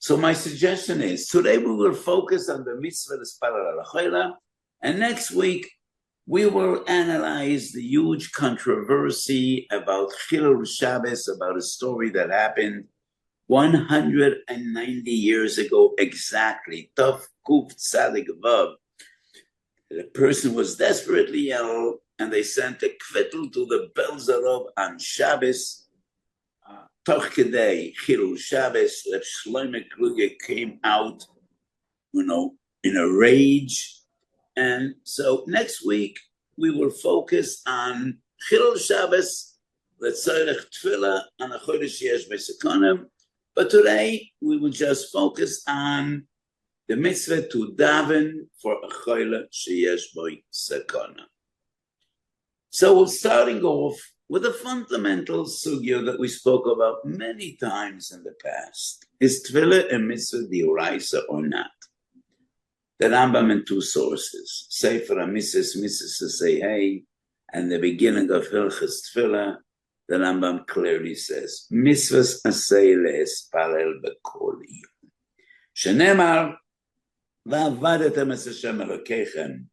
So my suggestion is, today we will focus on the mitzvah l'sparal al, and next week we will analyze the huge controversy about Chilul Shabbos, about a story that happened 190 years ago exactly. Tov Kuf Tzadik Vav. The person was desperately ill, and they sent a kvittel to the Belzarov on Shabbos. Toch Kedei Chilul Shabbos, Reb Shlomo Kluger came out, in a rage. And so next week, we will focus on Chilul Shabbos, Letzorech Tefilla, and a Chodesh Yesh Besekonim. But today, we will just focus on the mitzvah to daven for a Chodesh Yesh Besekonim. So we're starting off with a fundamental sugya that we spoke about many times in the past. Is Tefillah a mitzvah d'oraisa or not? The Rambam in two sources, Sefer HaMitzvos, Mitzvah say hey, and the beginning of Hilchos Tefillah, the Rambam clearly says, Mitzvahs asay le'espalel b'kol yom. Shenemar, va'avadetem es Hashem Elokeichem,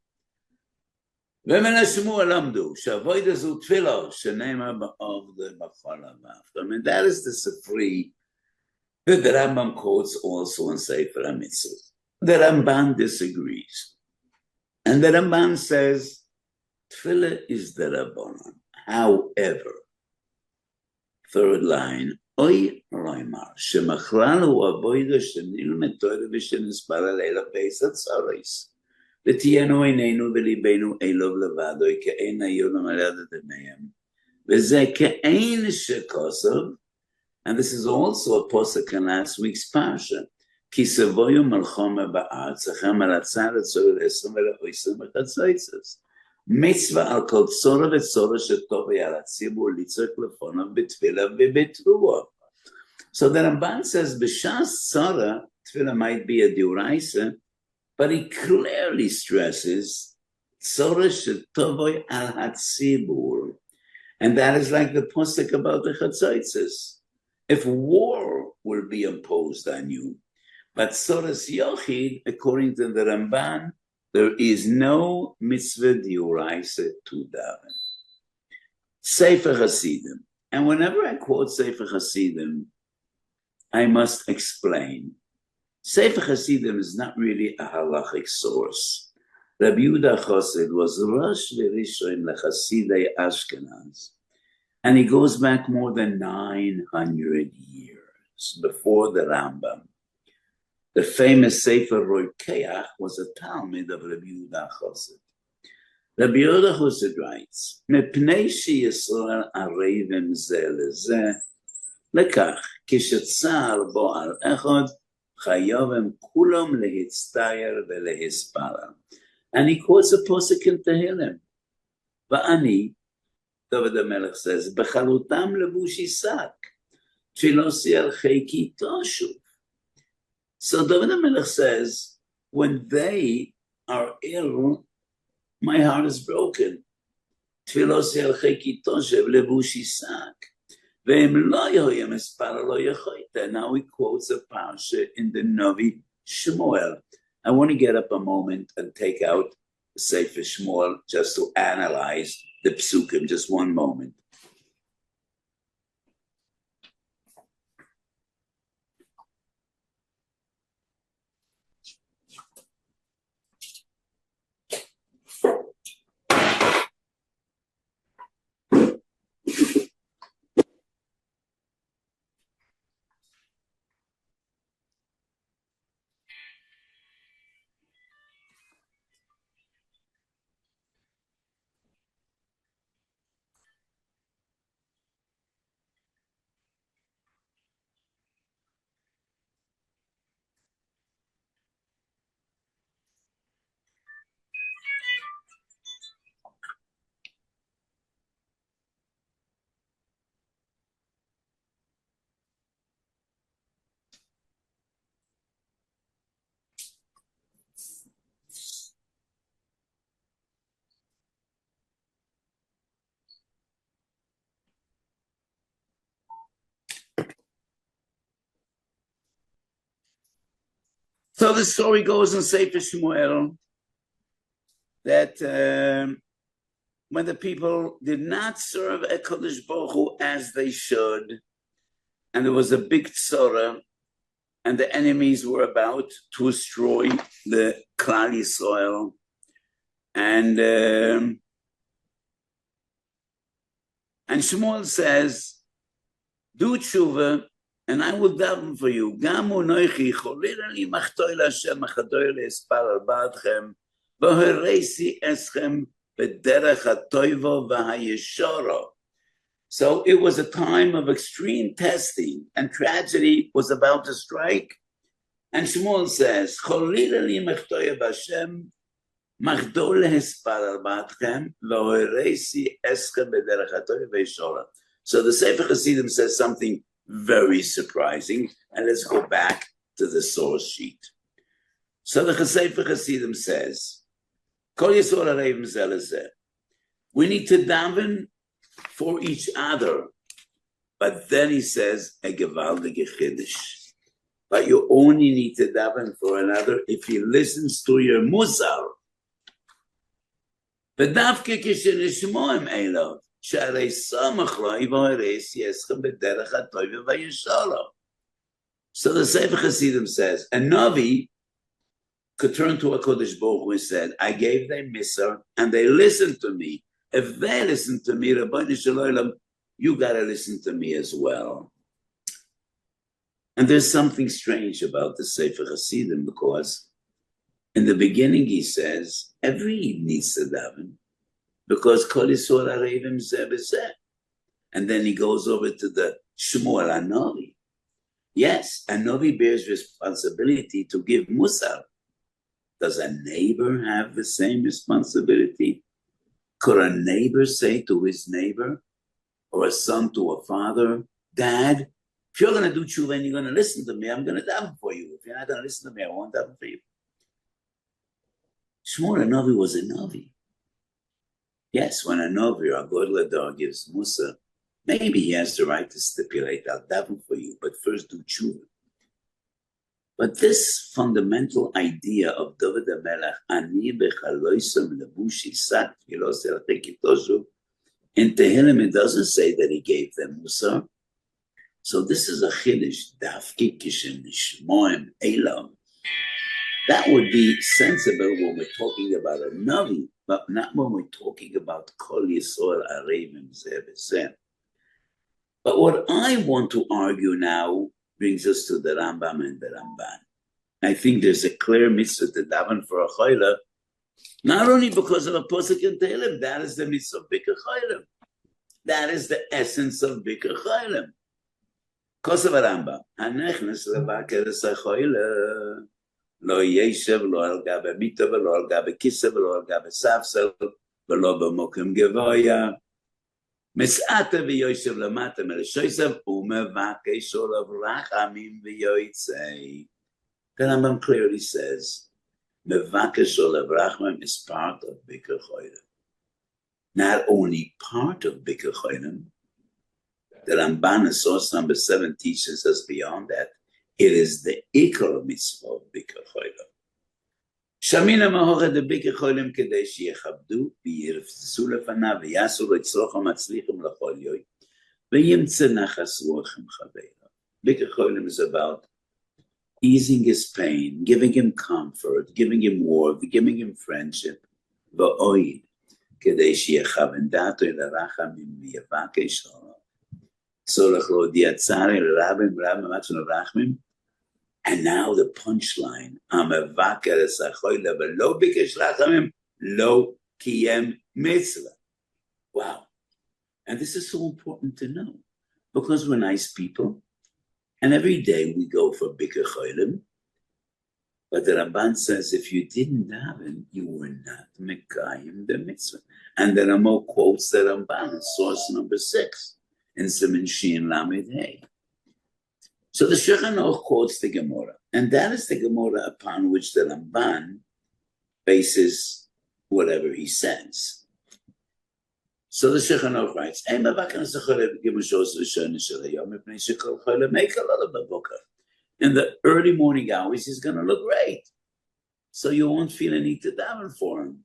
ומן השמוע למדו, שהavodah זו תפילה, שנאמר בעובדה בכל לבב. I mean, that is the Sifri that the Rambam quotes also in Sefer HaMitzvot. The Ramban disagrees. And the Ramban says, Tefillah is the Rabbanon. However, third line, Oy Roimar, Shemachlal hu avodah shenilmed Torah v'shenispal aleilah beis hatzaros. ותהיינו עינינו וליבנו אלוב לבדו, כאין היו למלדת עיניהם. וזה כאין שכוסוב, and this is also a posuk in last week's parsha, כי סבויו מלחומה בארץ, אחם על הצד הצורת 20 וחצייצס. מצווה על כל צורה וצורה שטוב על הציבור לצעוק לפוניו בתפילה ובתרועה. So the Ramban says, בש"ס צורה, תפילה might be a d'oraisa, but he clearly stresses tzora shetovoy al hatzibur, and that is like the posuk about the chatzaitzes. If war will be imposed on you, but tzoras yochid, according to the Ramban, there is no mitzvah d'oraisa to daven. Sefer Hasidim, and whenever I quote Sefer Hasidim, I must explain. Sefer Hasidim is not really a halachic source. Rabbi Yehuda Chassid was Rosh V'Rishon LeChasidei Ashkenaz, and he goes back more than 900 years before the Rambam. The famous Sefer Roikeach was a Talmud of Rabbi Yehuda Chassid. Rabbi Yehuda Chassid writes, "Mepnei sheYisrael arevim zeh lezeh, lekach kishetzar bo al echad." And he quotes a posuk in Tehillim. Va'ani, David HaMelech says, B'chalutam levush yisak, tfilosi al cheiki toshuv. So David HaMelech says, when they are ill, my heart is broken. Tfilosi al cheiki toshuv levush yisak. Now he quotes a parsha in the Navi Shmuel. I want to get up a moment and take out Sefer Shmuel just to analyze the psukim. Just one moment. So the story goes in Sefer Shmuel that when the people did not serve HaKadosh Baruch Hu as they should, and there was a big tzara, and the enemies were about to destroy the Klal Yisrael, and Shmuel says, do tshuva, and I will daven for you. Gamu noichi cholirali machtoi l'Hashem achadoi le'espar al ba'adchem v'horeisi eschem b'derech ha'toivo v'ha'yeshoro. So it was a time of extreme testing, and tragedy was about to strike. And Shmuel says, cholirali machtoi b'Hashem machdoi le'espar al ba'adchem v'horeisi eschem b'derech ha'toivo v'ha'yeshoro. So the Sefer Hasidim says something very surprising, and let's go back to the source sheet. So the Sefer Hasidim says, Kol Yisrael Arevim Zeh Lezeh. We need to daven for each other, but then he says a gewaldige chiddush. But you only need to daven for another if he listens to your musar. V'davke kishenishmoim elov. So the Sefer Hasidim says, a Navi could turn to HaKadosh Baruch Hu and said, I gave them Misr, and they listened to me. If they listen to me, Rabbeinu Shalom, you got to listen to me as well. And there's something strange about the Sefer Hasidim, because in the beginning he says, every Yid needs to daven, because Kol Yisrael Arevim Zeh B'Zeh. And then he goes over to the Shmuel HaNavi. Yes, a Navi bears responsibility to give Musar. Does a neighbor have the same responsibility? Could a neighbor say to his neighbor, or a son to a father, Dad, if you're going to do tshuva and you're going to listen to me, I'm going to daven for you. If you're not going to listen to me, I won't daven for you. Shmuel HaNavi was a Navi. Yes, when a Navi or a Godladar gives Musa, maybe he has the right to stipulate, I'll daven for you, but first do tshuva. But this fundamental idea of David HaMelech, Ani bechaloisam lebushi sak filosel tekitoshu, in Tehillim it doesn't say that he gave them Musa. So this is a chiddush, dafki kishen nishmoim elam. That would be sensible when we're talking about a Navi, but not when we're talking about Kol Yisrael Arevim Zeh B'Zeh. But what I want to argue now brings us to the Rambam and the Ramban. I think there's a clear mitzvah to daven for a chayla, not only because of a posuk in Tehillim, that is the mitzvah of Bikkur Chaylim. That is the essence of Bikkur Chaylim. Kosav Rambam, hanechnes levaker es chayla. לא ישב, לא על גב המיטה, ולא על גב הכיסא, ולא על גב הספסל, ולא במוקם גבוה. מסעתה ויושב למטה מלשויסב, ומבקש עליו רחמים ויועצה. The Rambam clearly says, מבקש עליו רחמים is part of Bikkur Chaylim. Not only part of Bikkur Chaylim, the Ramban in source number 7 teaches us beyond that. It is the ikar mitzvah of Bikkur Chaylim. Shamina mahocha de Bikkur Chaylim kedei sheyechabdu v'yirfzu lefanav v'yasu lo yitzrocha matzlichim l'chol yoy v'yimtze nachas ruachem chaveira. Bikkur Chaylim is about easing his pain, giving him comfort, giving him warmth, giving him friendship. V'oid kedei sheyechaven dato l'rachamim v'yavakesh hara. And now the punchline, wow. And this is so important to know, because we're nice people, and every day we go for Bikkur Chaylim, but the Ramban says if you didn't daven, you were not mekayim the mitzvah. And there are more quotes that Ramban in source number 6. In Siman Shin Lamed Hey. So the Shulchan Aruch quotes the Gemara, and that is the Gemara upon which the Ramban bases whatever he says. So the Shulchan Aruch writes, In the early morning hours, he's going to look great. So you won't feel a need to daven for him.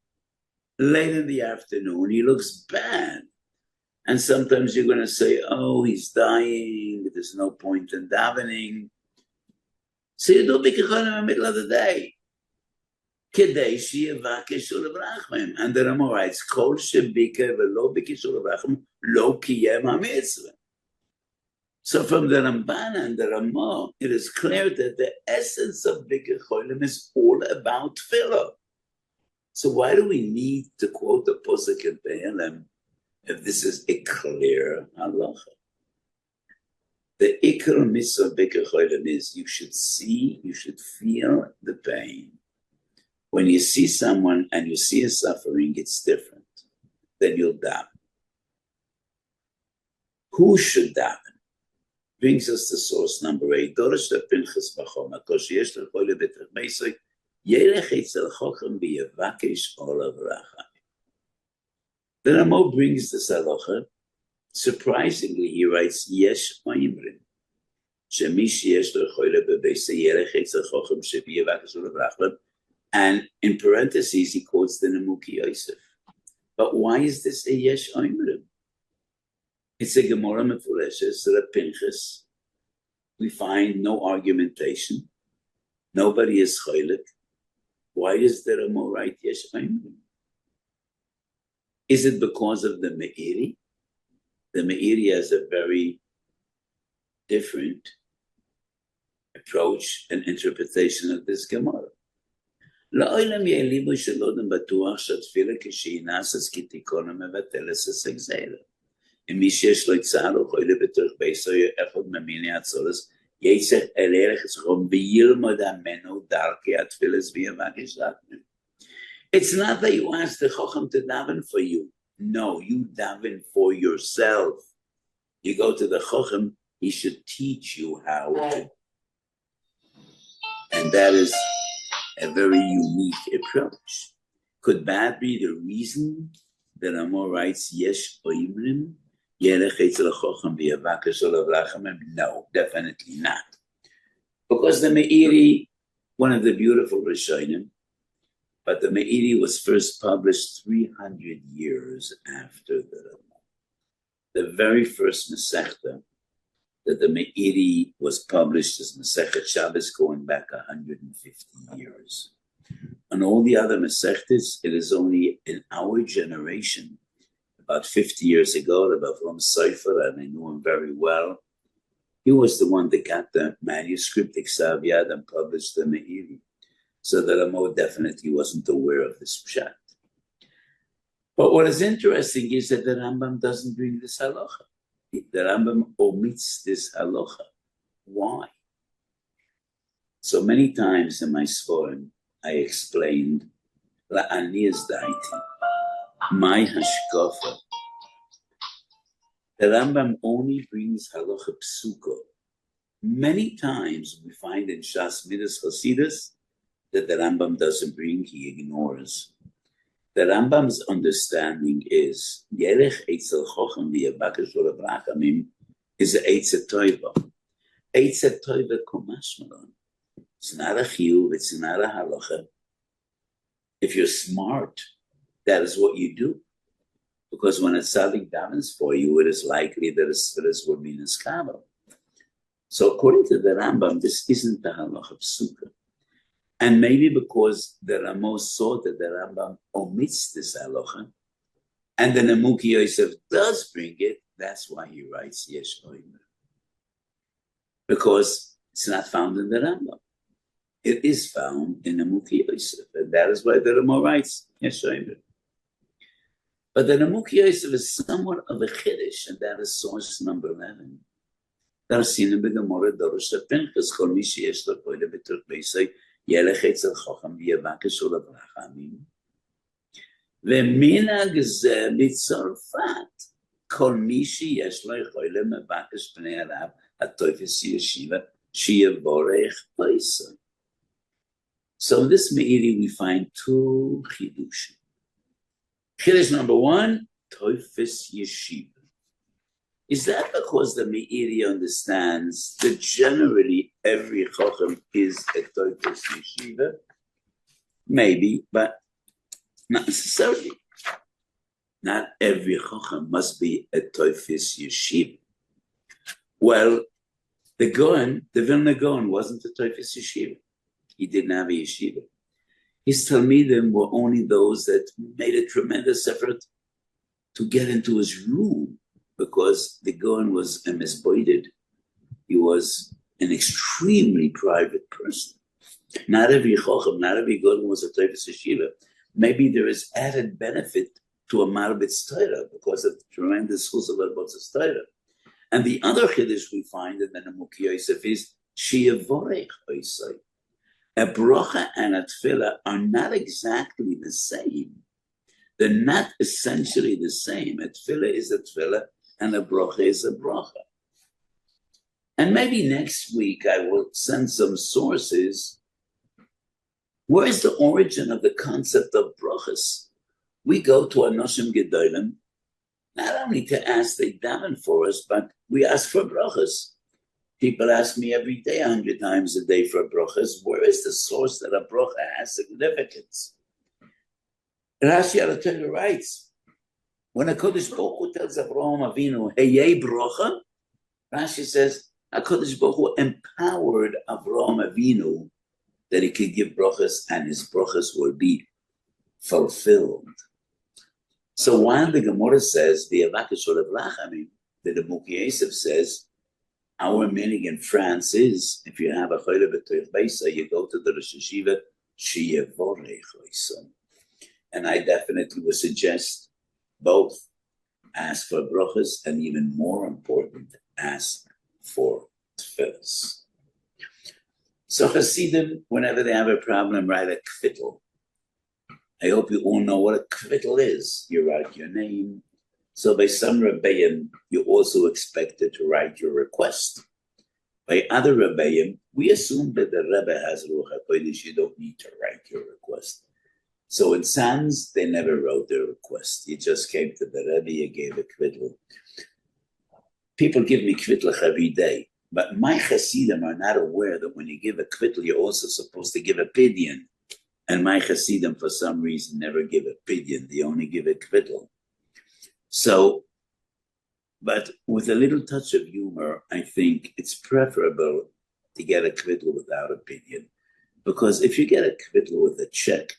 Late in the afternoon, he looks bad. And sometimes you're going to say, oh, he's dying. There's no point in davening. So you do Bikkur Cholim in the middle of the day. Kedei sheyevakesh ulevrachim. And the Rama writes, Kol shebikkur velo bikesh ulevrachim lo kiyem hamitzvah. So from the Ramban and the Rama, it is clear that the essence of Bikkur Cholim is all about Tefilla. So why do we need to quote the Posuk in Tehillim if this is a clear halacha? The ikar mitzvah of Bikkur Cholim is you should see, you should feel the pain. When you see someone and you see a suffering, it's different. Then you'll daven. Who should daven? Brings us to source number 8. Dorish the Pinchas Bachoma, Kosheyesh L'Choyle B'Tech Meisoi, Yerech Eitzel Chochem B'Yevakesh Olav Racha. The Ramo brings this halacha. Surprisingly, he writes, Yesh Oimrim. Shemish Yesh L'Choyle B'Beise Yerech Eitzel Chochem B'Yevakesh Olav Racha. And in parentheses, he quotes the Nemuki Yosef. But why is this a Yesh Oimrim? It's a Gemara Mefureshes, the Pinchas. We find no argumentation. Nobody is choylek. Why is there a more right Yesh Oimrim? Is it because of the Meiri? The Meiri has a very different approach and interpretation of this Gemara. לעולם יעליבו שלא בטוח שהתפילה כשהיא נעשת כתיקון המבטלת את הגזירה. אם מי שיש לו צער או חולה בתוך ביתו אחד ממיני הצורס, יצא אל ערך זכרון וילמד ממנו דרכי התפילס ויבקש לכם. It's not that you ask the Chacham to daven for you. No, you daven for yourself. You go to the Chacham, he should teach you how to. And that is a very unique approach. Could that be the reason that Amor writes Yesh Oimrim? No, definitely not. Because the Meiri, one of the beautiful Rishonim, but the Meiri was first published 300 years after the Rama. The very first Masechta that the Meiri was published is Masechet Shabbos, going back 150 years. On all the other Masechtas, it is only in our generation, about 50 years ago, Rabbi Avram Seifer, and I knew him very well. He was the one that got the manuscript Iksav Yad and published the Meiri. So the Ramo definitely wasn't aware of this pshat. But what is interesting is that the Rambam doesn't bring this halacha. The Rambam omits this halacha. Why? So many times in my Sforim, I explained La'ani is daiti. My hashkafa. The Rambam only brings halacha psuko. Many times we find in Shas Midas Chasidus that the Rambam doesn't bring, he ignores. The Rambam's understanding is Yerech Eitzel Chochem v'Yevakesh Olav Rachamim is a Eitzet Toiva. Eitzet Toiva Komashmalon. It's not a chiyuv, it's not a halacha. If you're smart, that is what you do. Because when a tzaddik davens for you, it is likely that a spheres will be niskabel. So according to the Rambam, this isn't the halacha psuka. And maybe because the Ramo saw that the Rambam omits this halacha, and the Nemuki Yosef does bring it, that's why he writes Yesh Oimer. Because it's not found in the Rambam. It is found in Nemuki Yosef, and that is why the Ramo writes Yesh Oimer. But the Nemuki Yosef is somewhat of a chiddush, and that is source number 11. Darsinim b'Gemara Dorosh Pinchas Kol Mi sheyesh lo koile b'Turk Beisay Yelech Eitzel Chacham v'Yevakesh Olav Rachamim v'minhag zeh b'Tzarfat Kol Mi sheyesh lo koile mevakesh pnei Arav hatofes yeshiva sheyevorech Beisay. So in this Meiri we find two chidushim. Chiddush number 1, Toifes Yeshiva. Is that because the Meiri understands that generally every Chochem is a Teufels Yeshiva? Maybe, but not necessarily. Not every Chochem must be a Teufels Yeshiva. Well, the Vilna Gaon wasn't a Teufels Yeshiva. He didn't have a yeshiva. His Talmidim were only those that made a tremendous effort to get into his room, because the Gaon was a misboided. He was an extremely private person. Not every Chochem, not every Gaon was a Teufels Yeshiva. Maybe there is added benefit to a Marbitz Torah because of the tremendous chus of Marbitz Torah. And the other chiddush we find in the Nemuk Yosef is Shiavorech Oisai. A brocha and a tefilla are not exactly the same. They're not essentially the same. A tefilla is a tefilla and a brocha is a brocha. And maybe next week I will send some sources. Where is the origin of the concept of brochas? We go to Anoshim Gedolim, not only to ask they daven for us, but we ask for brochas. People ask me every day, 100 times a day for brochas. Where is the source that a brocha has significance? Rashi Alatayla writes, when a Kodesh Baruch Hu tells Avraham Avinu, Heyei brocha, Rashi says, HaKadosh Baruch Hu empowered Avraham Avinu that he could give brochas and his brochas will be fulfilled. So while the Gemara says, the Nemuk Yosef says, our meaning in France is, if you have a Cholim b'toich beisa, you go to the Rosh Yeshiva, Shiavorech Oisai. And I definitely would suggest both. Ask for brochas, and even more important, ask for tefillas. So Hasidim, whenever they have a problem, write a kvittel. I hope you all know what a kvittel is. You write your name. So by some Rebbeim, you're also expected to write your request. By other Rebbeim, we assume that the Rebbe has Ruach HaKodesh, you don't need to write your request. So in Sanz, they never wrote their request. You just came to the Rebbe, you gave a kvittel. People give me kvittel every day, but my Hasidim are not aware that when you give a kvittel, you're also supposed to give a pidyon. And my Hasidim, for some reason, never give a pidyon. They only give a kvittel. So, but with a little touch of humor, I think it's preferable to get a kvittel without opinion. Because if you get a kvittel with a check,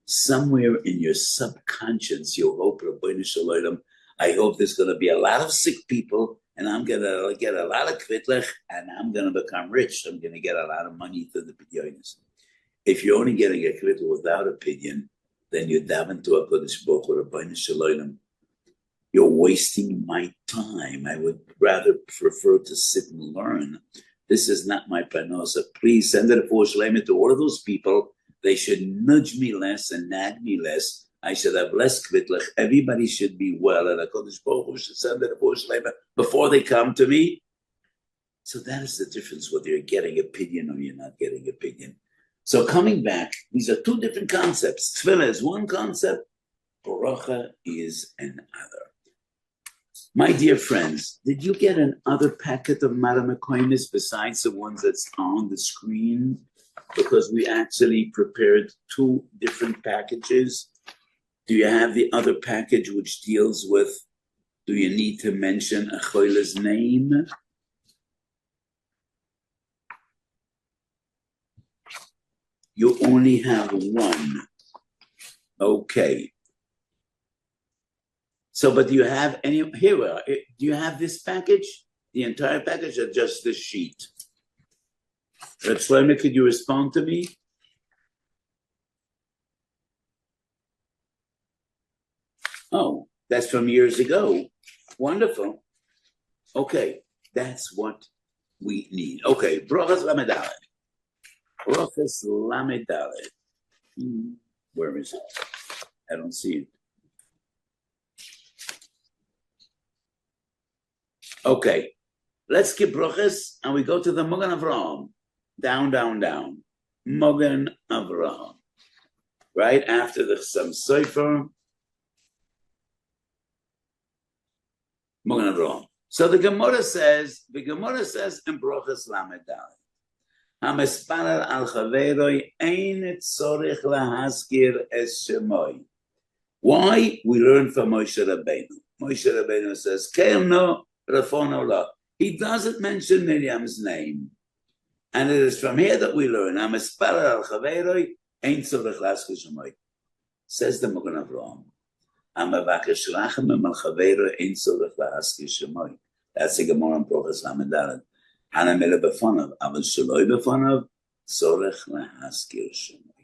somewhere in your subconscious, you hope, Rabbeinu Shalom, I hope there's going to be a lot of sick people, and I'm going to get a lot of kvittlech, and I'm going to become rich. I'm going to get a lot of money through the pidyonis. If you're only getting a kvittel without opinion, then you daven to a Kodesh Baruch Hu, Rabbeinu Shalom. You're wasting my time. I would rather prefer to sit and learn. This is not my panosa. Please send it for Shleimet to all of those people. They should nudge me less and nag me less. I should have less kvittlech. Everybody should be well, and HaKadosh Baruch Hu should send it for Shleimet before they come to me. So that is the difference whether you're getting opinion or you're not getting opinion. So coming back, these are two different concepts. Tefillah is one concept. Bracha is another. My dear friends, did you get another packet of Maramekoimis besides the ones that's on the screen? Because we actually prepared two different packages. Do you have the other package which deals with, do you need to mention a choile's name? You only have one. Okay. So, but do you have any, here we are. Do you have this package? The entire package or just this sheet? Reb Shlomo, could you respond to me? Oh, that's from years ago. Wonderful. Okay, that's what we need. Okay, Brachas Lamed Aleph. Brachas Lamed Aleph. Where is it? I don't see it. Okay, let's skip Brachas and we go to the Mogan Avraham. Down, down, down. Mogan Avraham. Right after the Chassam Sofer. Mogan Avraham. So the Gemara says in Brachas Lamed Aleph, המספלל על חברוי אין צורך להזכיר את שמוי. Why? We learn from Moshe Rabbeinu. Moshe Rabbeinu says, Keimno Rafono La. He doesn't mention Miriam's name. And it is from here that we learn, המספלל על חברוי אין צורך להזכיר שמוי. Says the Magen Avraham, המבקש רחמים על חברוי אין צורך להזכיר שמוי. That's the Gemara in Prochas Lamed Daled. הנמלה בפניו, אבל שלא בפניו, צורך להזכיר שמוי.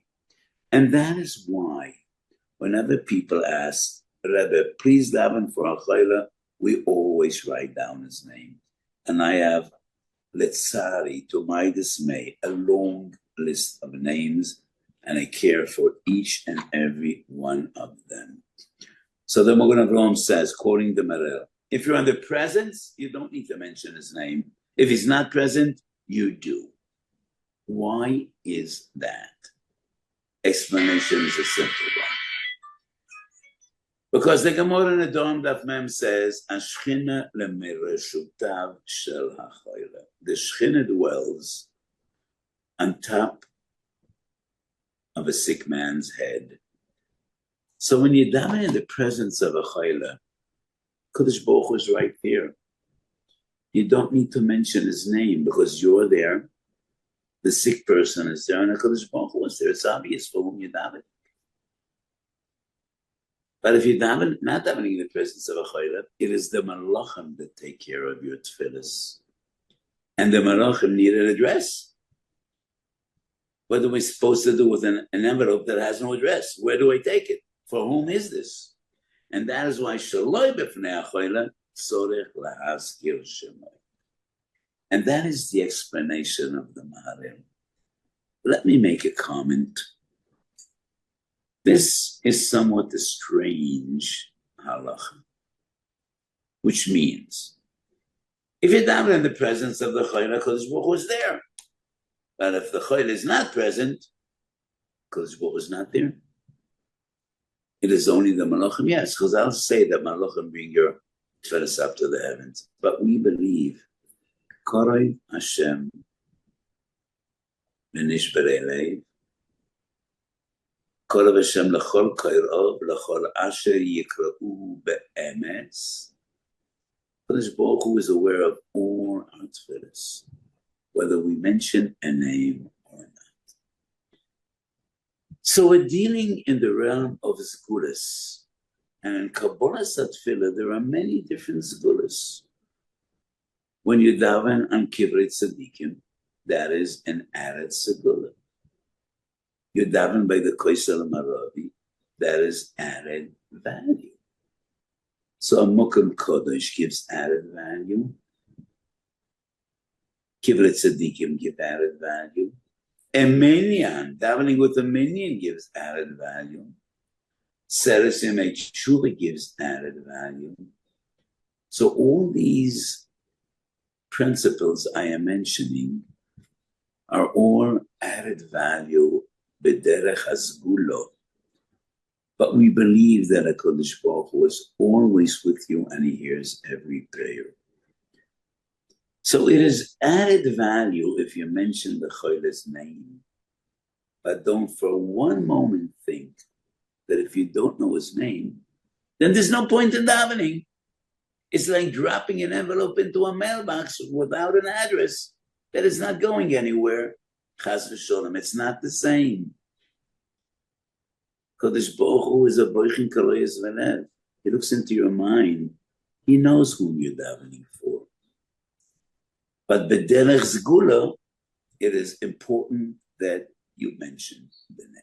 And that is why, whenever people ask, Rebbe, please daven for a chayla, we always write down his name. And I have, letzari, to my dismay, a long list of names, and I care for each and every one of them. So the Magen Avraham says, quoting the Merel, if you're in the presence, you don't need to mention his name. If he's not present, you do. Why is that? Explanation is a simple one. Because the Gemara in the Dom Daf Mem says, Ashchina lemireshutav shel hachayla. The Shechina dwells on top of a sick man's head. So when you daven in the presence of a chayla, Kodesh Baruch Hu is right there. You don't need to mention his name because you're there. The sick person is there, and the Kodesh Baruch Hu is there. It's obvious for whom you daven. But if you daven, not davening in the presence of a chayla, it is the malachim that take care of your tefillas. And the malachim need an address. What are we supposed to do with an envelope that has no address? Where do I take it? For whom is this? And that is why shaloi b'fnei ha'chayla tzorech lahazkir shemoi. And that is the explanation of the Maharil. Let me make a comment. This is somewhat a strange halacha, which means if you're down in the presence of the chayla, Kodesh Baruch Hu is there. But if the chayla is not present, Kodesh Baruch Hu is not there. It is only the malachim. Yes, because I'll say that malachim bring your tefillas up to the heavens. But we believe, Korei Hashem v'nishbarei leiv, Korei Hashem l'chol kairov, l'chol asher yikra'u be'emetz. Kodesh Baruch Hu is aware of all our tefillas, whether we mention a name or not. So we're dealing in the realm of zgulas. And in Kabbalah Tefillah, there are many different zgulas. When you daven on Kivrei Tzadikim, that is an added zgula. You daven by the Koisel Maravi, that is added value. So a Mukam Kodesh gives added value. Kivrei Tzadikim give added value. A minyan, davening with a minyan gives added value. Serasim Tshuva gives added value. So all these principles I am mentioning are all added value b'derech hazgulo. But we believe that HaKadosh Baruch Hu is always with you and he hears every prayer. So it is added value if you mention the chayla's name. But don't for one moment think that if you don't know his name, then there's no point in davening. It's like dropping an envelope into a mailbox without an address that is not going anywhere. Chas v'sholem, it's not the same. Kodesh Baruch Hu is a boichin kaloyes v'lev. He looks into your mind. He knows whom you're davening for. But b'derech zgula, it is important that you mention the name.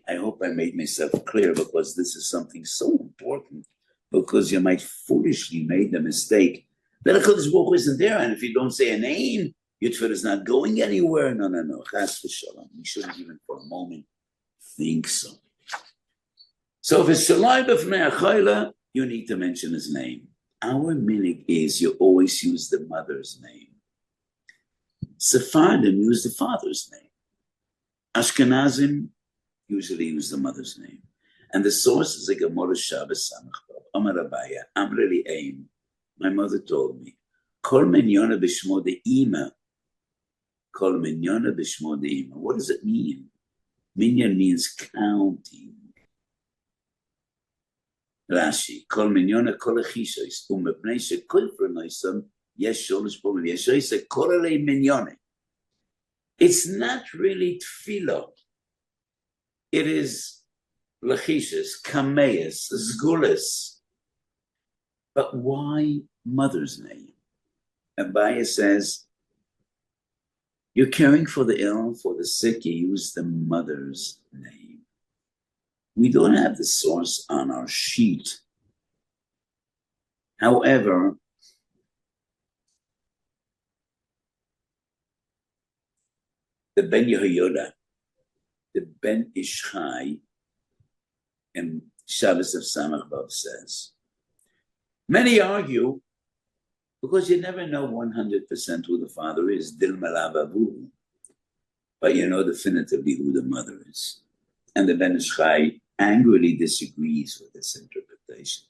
I hope I made myself clear because this is something so important, because you might foolishly make the mistake that HaKadosh Baruch Hu isn't there, and if you don't say a name, your tefillah is not going anywhere. No. Chas v'shalom. We shouldn't even for a moment think so. So if it's shalai b'fnei ha'chayla, you need to mention his name. Our minig is you always use the mother's name. Sephardim use the father's name. Ashkenazim usually use the mother's name. And the source is a Gemara Shabbos Samach. Amar Abaya, Amreli Aim. My mother told me, Kol men yona b'shmo de ima. Kol minyona b'shmo de'ima. What does it mean? Minyan means counting. Rashi, Kol minyona kol echishois, umepnei shekol frenoisam, yesh sholosh pomim, yeshois kol elei minyone. It's not really tefillah. It is lachishes, kameis, zgulis. But why mother's name? Abaya says, you're caring for the ill, for the sick, you use the mother's name. We don't have the source on our sheet. However, the Ben Yehoyada, the Ben Ishchai, in Shabbos of Samach Vav says, many argue, because you never know 100% who the father is, Dil Malabavu, but you know definitively who the mother is. And the Ben Ishchai angrily disagrees with this interpretation.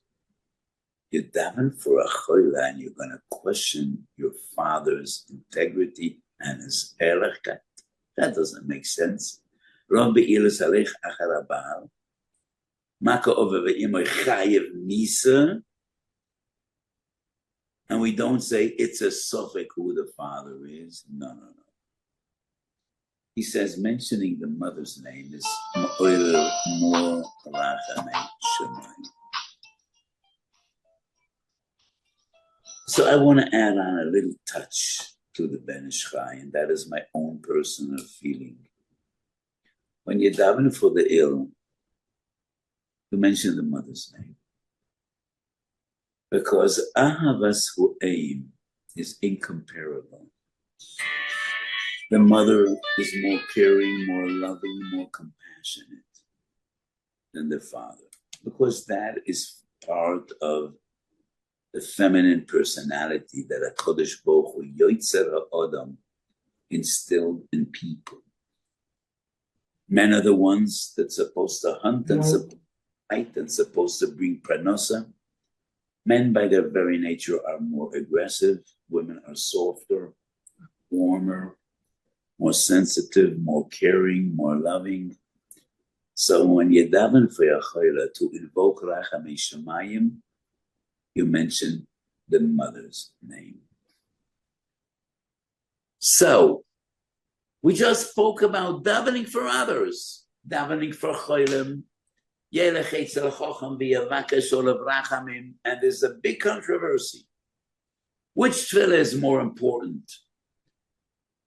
You daven for a choila and you're going to question your father's integrity and his erech. That doesn't make sense. And we don't say it's a suffix who the father is. No. He says mentioning the mother's name is more rachamei shemayim. So I want to add on a little touch to the Ben Ishchai, and that is my own personal feeling. When you daven for the ill, you mention the mother's name. Because Ahavas Hu'eim is incomparable. The mother is more caring, more loving, more compassionate than the father. Because that is part of the feminine personality that HaKadosh Baruch Hu Yotzer HaAdam instilled in people. Men are the ones that's supposed to hunt and fight and supposed to bring pranosa. Men by their very nature are more aggressive. Women are softer, warmer, more sensitive, more caring, more loving. So when you daven for your chayla to invoke rachamei shemayim, you mention the mother's name. So we just spoke about davening for others, davening for cholim, and there's a big controversy. Which tefillah is more important?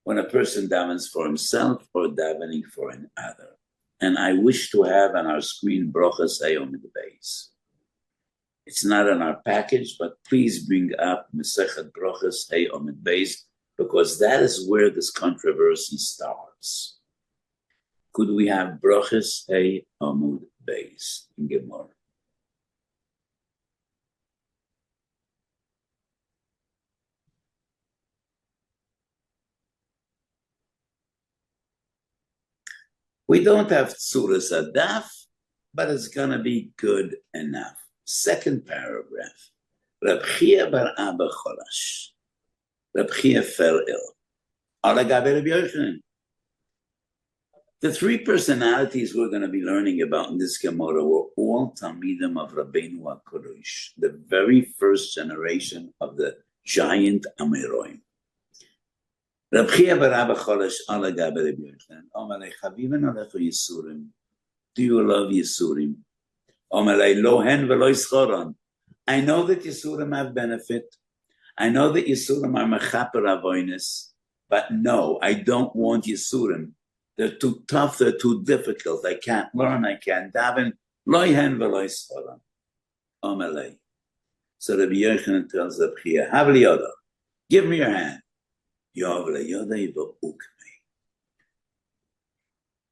When a person davens for himself or davening for another? And I wish to have on our screen brachas hayom in the base. It's not on our package, but please bring up Masechet brachas hayom in the base, because that is where this controversy starts. Could we have brachas hayom base in Gemara? We don't have tzuras adaf, but it's going to be good enough. Second paragraph. Reb Chia bar Abba Cholash. Reb Chia fell ill. The three personalities we're going to be learning about in this Gemara were all Talmidim of Rabbeinu HaKadosh, the very first generation of the giant Amoraim. Reb Chia bar Abba Cholash ala gabe Reb Yochanan. Omalei chaviven alecha Yisurim. Do you love Yisurim? Omalei lo hen v'lo yischoron. I know that Yisurim have benefit. I know that Yisurim are mechaper avoinus. But no, I don't want Yisurim. They're too tough, they're too difficult. I can't learn, I can't daven. Lo hen v'lo yischoron. Omalei. So Rabbi Yochanan tells Reb Chia, have li yoda. Give me your hand.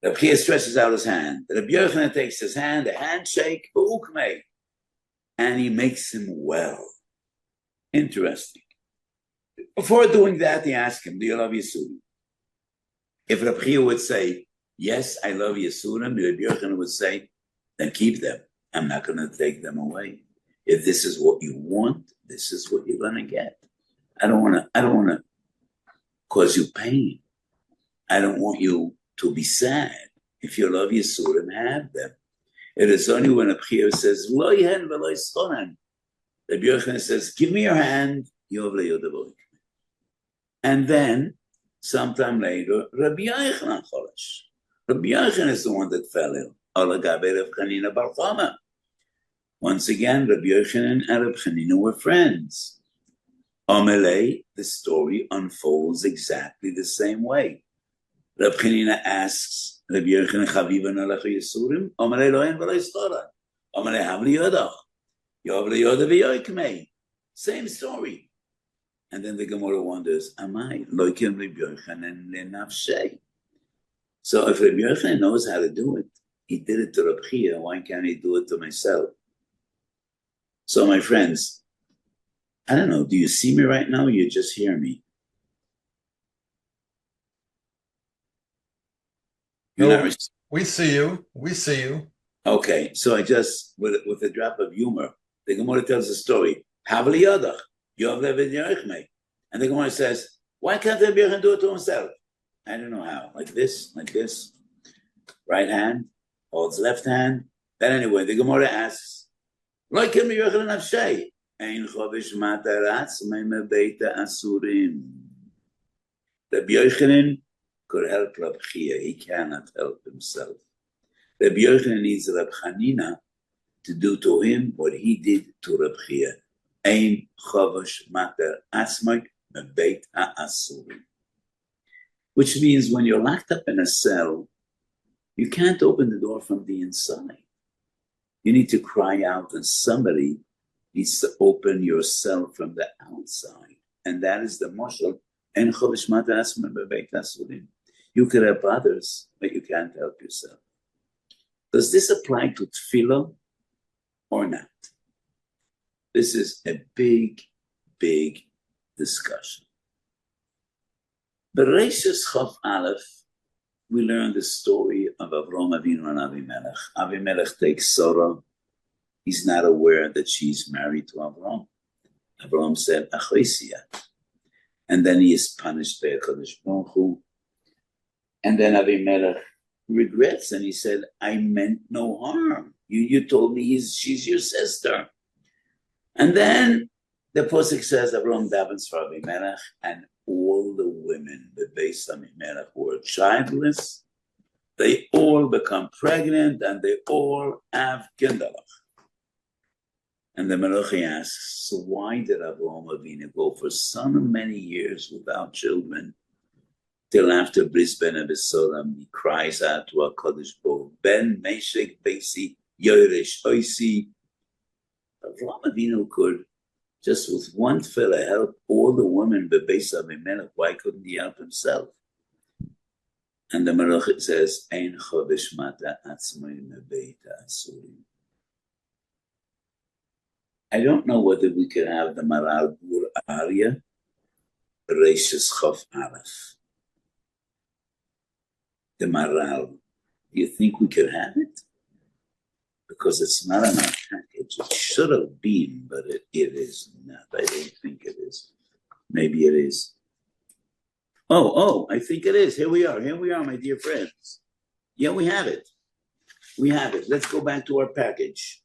Rabbi Chia stretches out his hand. Rabbi Yochanan takes his hand, a handshake, and he makes him well. Interesting. Before doing that, he asked him, do you love Yisurim? If Rabbi Chia would say, yes, I love Yisurim, Rabbi Yochanan would say, then keep them. I'm not going to take them away. If this is what you want, this is what you're going to get. I don't want to cause you pain. I don't want you to be sad. If you love Yisurim, have them. It is only when a B'chia says, Lo yehen v'lo yischonan. Rabbi Yochanan says, give me your hand, Yov le'yodav. And then, sometime later, Rabbi Yochanan cholash. Rabbi Yochanan is the one that fell ill. Ala gabe Rav Chanina bar Chama. Once again, Rabbi Yochanan and Rav Chanina were friends. Amalei, the story unfolds exactly the same way. Rav Chanina asks Rabbi Yochanan, Chavivan alacha Yisurim? Amalei lo en v'lo yistora. Amalei hav liyodach. Yov liyodav v'yoikmei. Same story. And then the Gemara wonders, Amai, loikim Rabbi Yochanan lenafshei. So if Rabbi Yochanan knows how to do it, he did it to Reb Chia, why can't he do it to myself? So my friends, I don't know, do you see me right now or you just hear me? No, we see you. We see you. Okay, so I just, with a drop of humor, the Gemara tells a story. Havli yodach, yov levid yoichmei. And the Gemara says, why can't Rabbi Yochanan do it to himself? I don't know how. Like this. Right hand, holds left hand. But anyway, the Gemara asks, Lo kim Rabbi Yochanan nafshei, ein chovish mataratz me'mebeita asurim. Rabbi Yochanan could help Reb Chia. He cannot help himself. Rabbi Yochanan needs Reb Chanina to do to him what he did to Reb Chia. Ein chovish mataratz me'beita asurim. Which means when you're locked up in a cell, you can't open the door from the inside. You need to cry out, and somebody needs to open your cell from the outside. And that is the mashal. You could help others, but you can't help yourself. Does this apply to Tefilla or not? This is a big, big discussion. Bereshis Chof Aleph, we learn the story of Avram Avinu and Avimelech. Avimelech takes Sarah. He's not aware that she's married to Avram. Avram said, Achoisiyat. And then he is punished by HaKadosh Baruch Hu. And then Avimelech regrets and he said, I meant no harm. You told me she's your sister. And then the Pasuk says, Avram davens for Avimelech, and all the women, the Beis Avimelech, who were childless, they all become pregnant and they all have kinderlach. And the Malachi asks, so why did Avraham Avinu go for so many years without children? Till after Bris Ben Abisolam, he cries out to HaKadosh Baruch, Ben Meshek Beisi Yoresh Oisi. Avraham Avinu could, just with one tefillah, help all the women bebeis Avimelech. Why couldn't he help himself? And the Malach says, Ein chodesh mata atzmai mebeita asurim. I don't know whether we can have the Maral Gur Arya, Reishis Chof Aleph. The Maral. Do you think we can have it? Because it's not in our package. It should have been, but it is not. I don't think it is. Maybe it is. Oh, I think it is. Here we are, my dear friends. Yeah, we have it. Let's go back to our package.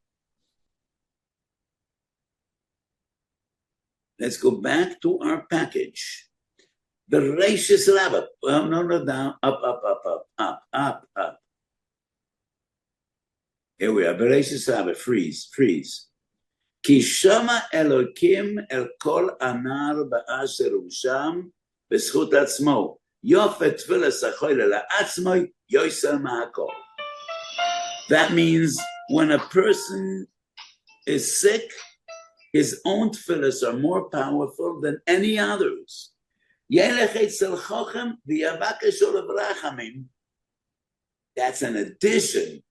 The Reishis Rabbah. Well, no, down. Up. Here we are. Bereshis Rabbah. Freeze. Ki shama Elokim el kol anar ba'asher usham b'schut atzmo. Yofet tefillas hachoyle la'atzmo yoyser ma'akol. That means when a person is sick, his own tefillas are more powerful than any others. Yelech etzel chochem v'yavakesh olav rachamim. That's an addition.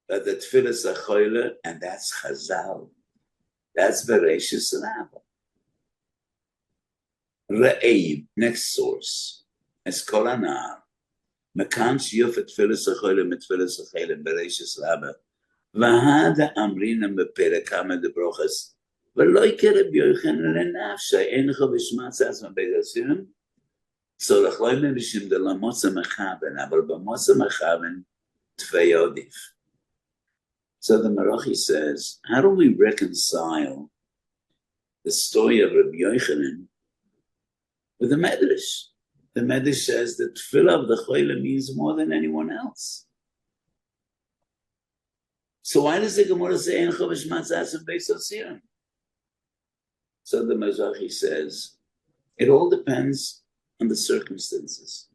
But the tefillas hachoyle, and that's Chazal. That's Bereshis Rabbah. Re'eib, next source. Eskol anar. Mekan shiyuf et tefillas hachoyle mit tefillas hachoyle Bereshis Rabbah. V'hada amrinam beperekam de brochas. V'lo yikere b'yochen lenafsha encho v'shmatzas mabedasirim. So the Cholim Bishim de la Motza Mechaben, aber ba Motza Mechaben Tvei Odif. So the Marachi says, how do we reconcile the story of Rabbi Yochanan with the Medrash? The Medrash says that Tefilla of the Cholim means more than anyone else. So why does the Gemara say Ein Chovesh Matzah and Beis Osirim? So the Marachi says, it all depends on the circumstances.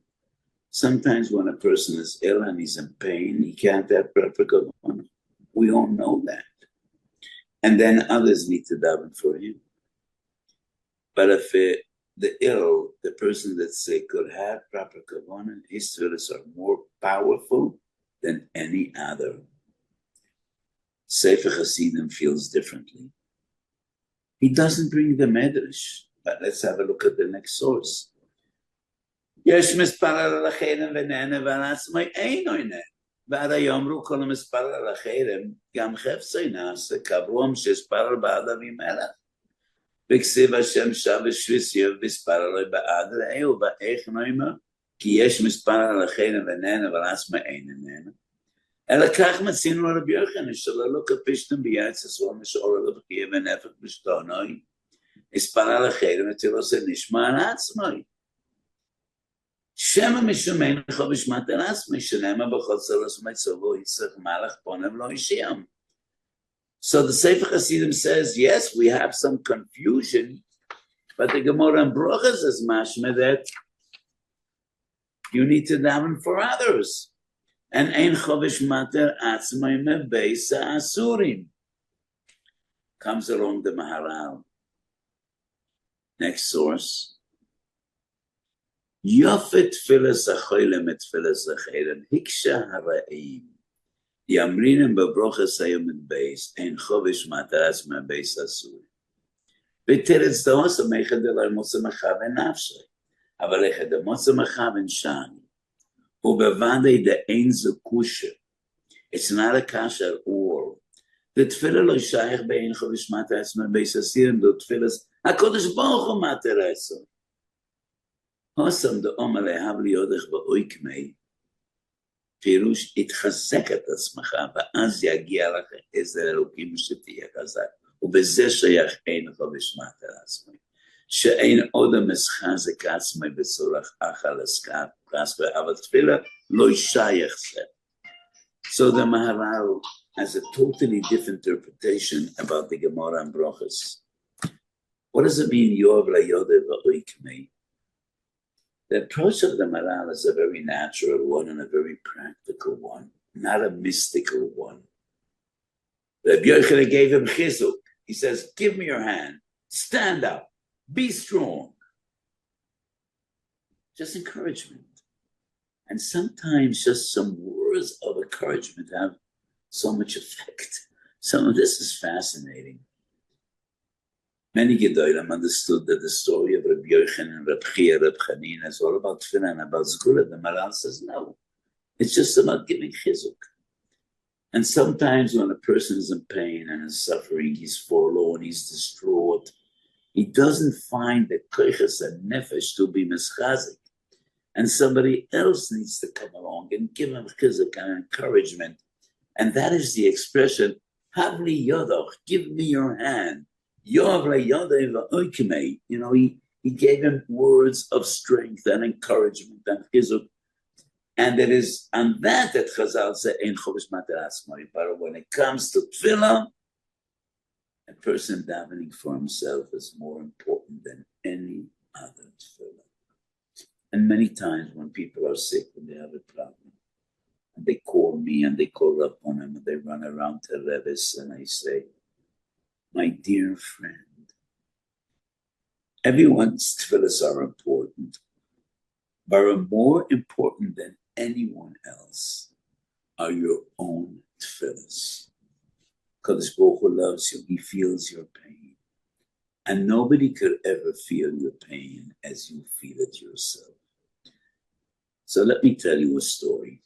Sometimes when a person is ill and he's in pain, he can't have proper kavanah. We all know that. And then others need to daven for him. But if the person that's sick could have proper kavanah, his tefillas are more powerful than any other. Sefer Hasidim feels differently. He doesn't bring the medrash, but let's have a look at the next source. יש מספר על החרם ונהנה ועל עצמי אין עונה. ועד היאמרו כל המספר על החרם, גם חפצי נעשה, קברום שספר על בעד אבימלך. וכסיב השם שב ושביסיו בספר עלי בעד רעהו, ואיך נאמר? כי יש מספר על החרם ונהנה ועל עצמי אין עונה. אלא כך מצינו על רבי יוחנן, שלא לא כפישתם ביעץ עשו משאור על הבקיע ונפק בשתונוי. מספר על החרם ותירוס נשמע על עצמי. Shema mishumein chovish materas mishnema b'chotzeros metzavo yitzach malach ponev lo yishiam. So the Sefer Hasidim says, yes, we have some confusion, but the Gemara and Brochas is mashma that you need to daven for others. And ein chovish mater atzmai mebeis asurim. Comes along the Maharal. Next source. Yofet tefillas acholim et tefillas acherem hiksha haraim. Yamrinim bebrochas hayom et beis ein chovish mataras me beis asur. V'teretz da'osa meichad elay motza mechaven nafshay. Aval echad motza mechaven shani. Ubevadei de ein zekusha. It's not a kasha at all. The tefillah lo shayach be'ein chovish mataras me beis asirim. The tefillas HaKadosh Baruch Hu matarasam. Hosam de omale havli yodech ba'oikmei. פירוש התחזק את עצמך, ואז יגיע לך איזה אלוקים שתהיה חזק. ובזה שייך אין חובש מטר עצמי. שאין עוד המסחזק עצמי בצורך אחר לסקאפ, אבל תפילה לא שייך זה. So the Maharal has a totally different interpretation about the Gemara and Brochas. What does it mean, Yoav la'yodeh va'oikmei? The approach of the Maharal is a very natural one and a very practical one, not a mystical one. Rabbi Yochanan gave him chizuk. He says, give me your hand, stand up, be strong. Just encouragement. And sometimes just some words of encouragement have so much effect. Some of this is fascinating. Many Gedolim understood that the story of Rabbi Yochanan and Rabbi Chia, Rabbi Chanina is all about Tefillah and about Zgula. The Maharal says no. It's just about giving chizuk. And sometimes when a person is in pain and is suffering, he's forlorn, he's distraught, he doesn't find the koiches and nefesh to be mischazik. And somebody else needs to come along and give him chizuk and encouragement. And that is the expression, Havli yodoch, give me your hand. You know, he gave him words of strength and encouragement and chizuk. And it is on that Chazal say, Ein chovish mater atzmai. But when it comes to tefillah, a person davening for himself is more important than any other tefillah. And many times when people are sick, when they have a problem, and they call me and they call up on him and they run around to Revis and I say, my dear friend, everyone's tefillahs are important, but are more important than anyone else are your own tefillahs. Kadosh Baruch Hu loves you, he feels your pain. And nobody could ever feel your pain as you feel it yourself. So let me tell you a story.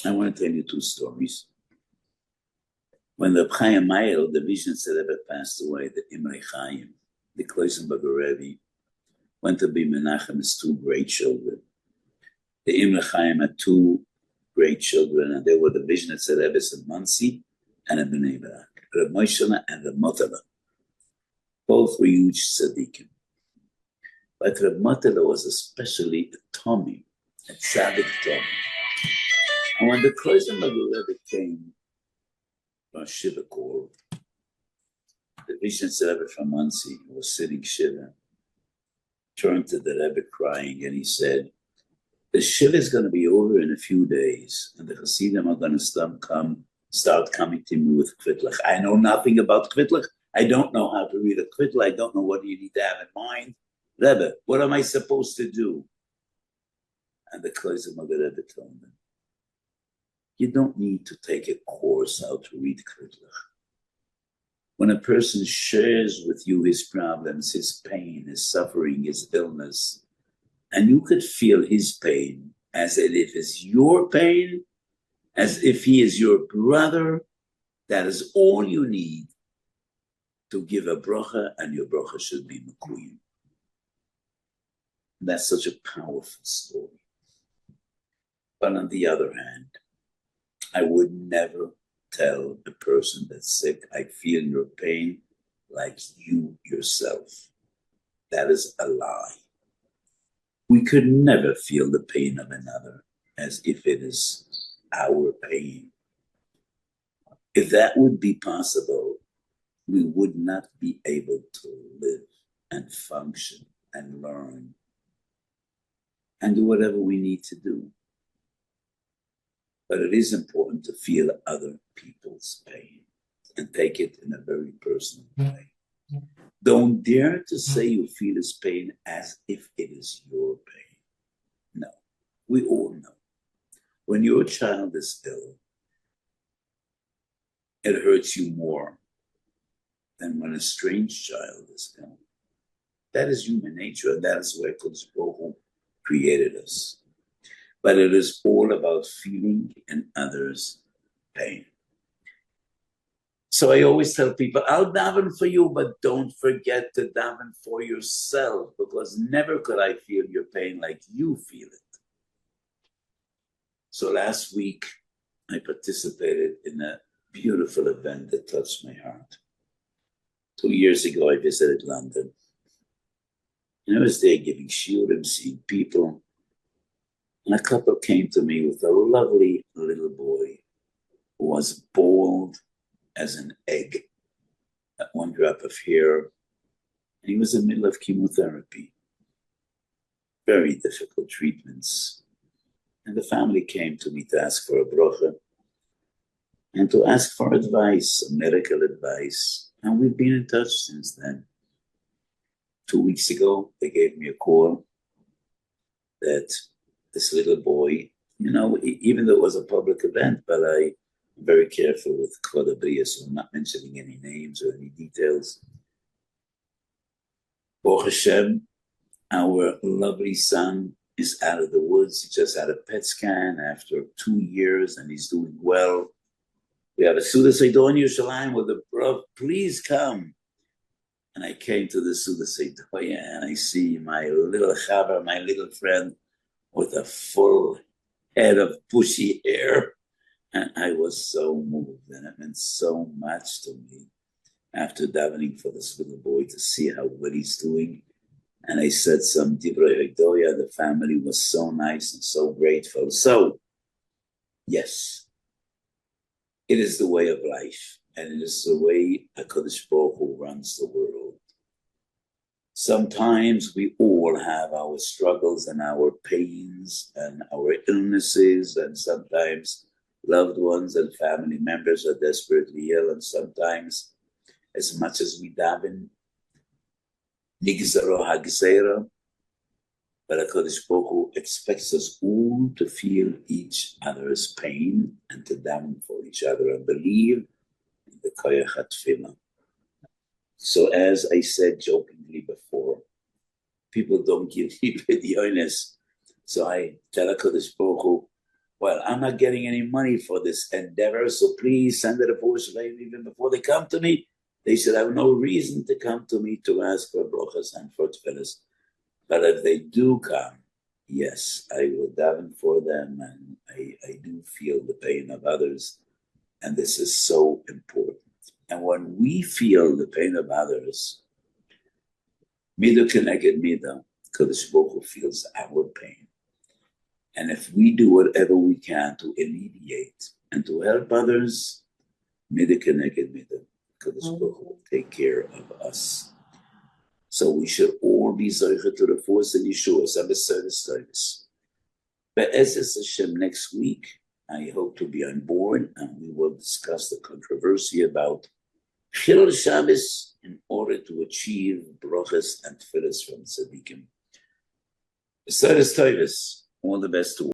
I want to tell you two stories. When the Chaim Mayel, the Vision Rebbe, passed away, the Imrei Chaim, the Kloisenberger Rebbe, went to be Menachem's two great children. The Imre Chaim had two great children, and they were the Vishnitzer Rebbe's in Monsey and in Bnei Brak, Reb Moshe and Reb Motela. Both were huge tzaddikim. But Reb Motela was especially a Tommy, a tzaddik Tommy. And when the Kreuzim of the Rebbe came from Shiva Kor, the Vishnitzer Rebbe from Monsey, who was sitting Shiva, turned to the Rebbe crying, and he said, the Shiva is going to be over in a few days, and the Hasidim are going to start coming to me with Kvitlach. I know nothing about Kvitlach. I don't know how to read a Kvitl. I don't know what you need to have in mind. Rebbe, what am I supposed to do? And the Kreuzim of the Rebbe told him, you don't need to take a course how to read Kvitlach. When a person shares with you his problems, his pain, his suffering, his illness, and you could feel his pain as if it's your pain, as if he is your brother, that is all you need to give a bracha, and your bracha should be mekuyim. That's such a powerful story. But on the other hand, I would never tell a person that's sick, I feel your pain like you yourself. That is a lie. We could never feel the pain of another as if it is our pain. If that would be possible, we would not be able to live and function and learn and do whatever we need to do. But it is important to feel other people's pain and take it in a very personal way. Don't dare to say you feel his pain as if it is your pain. No, we all know. When your child is ill, it hurts you more than when a strange child is ill. That is human nature, and that is where Kodesh Baruch Hu created us. But it is all about feeling in others' pain. So I always tell people, I'll daven for you, but don't forget to daven for yourself, because never could I feel your pain like you feel it. So last week, I participated in a beautiful event that touched my heart. 2 years ago, I visited London. And I was there giving shiurim, seeing people. And a couple came to me with a lovely little boy who was bald as an egg, at one drop of hair. And he was in the middle of chemotherapy. Very difficult treatments. And the family came to me to ask for a bracha and to ask for advice, medical advice. And we've been in touch since then. 2 weeks ago, they gave me a call that this little boy, even though it was a public event, but I'm very careful with Kvod Abriya, so I'm not mentioning any names or any details. Baruch Hashem, our lovely son is out of the woods. He just had a PET scan after 2 years, and he's doing well. We have a Suda Seidah in Yerushalayim with a bro. Please come. And I came to the Suda Seidah, and I see my little chaver, my little friend, with a full head of bushy hair. And I was so moved, and it meant so much to me after davening for this little boy to see how well he's doing. And I said some divrei hagdoya. The family was so nice and so grateful. So, yes, it is the way of life, and it is the way HaKadosh Baruch Hu runs the world. Sometimes we all have our struggles and our pains and our illnesses, and sometimes loved ones and family members are desperately ill, and sometimes, as much as we daven, nigzaro hagzeira, but HaKadosh Baruch Hu expects us all to feel each other's pain and to daven for each other and believe in the koyach Tefilla. So as I said jokingly before, people don't give me vidyonis. So I tell HaKadosh Baruch Hu, well, I'm not getting any money for this endeavor, so please send it a portion even before they come to me. They should have no reason to come to me to ask for brachas and for tefillas. But if they do come, yes, I will daven for them, and I do feel the pain of others, and this is so important. And when we feel the pain of others, Midah Keneged Midah, Kadosh Baruch Hu feels our pain. And if we do whatever we can to alleviate and to help others, Midah Keneged Midah, Kadosh Baruch Hu will take care of us. So we should all be Zocher to the force in Yeshua, service. But as is Hashem, next week, I hope to be on board, and we will discuss the controversy about Chilul Shabbos in order to achieve brachas and tefillas from tzaddikim. Service, all the best to all.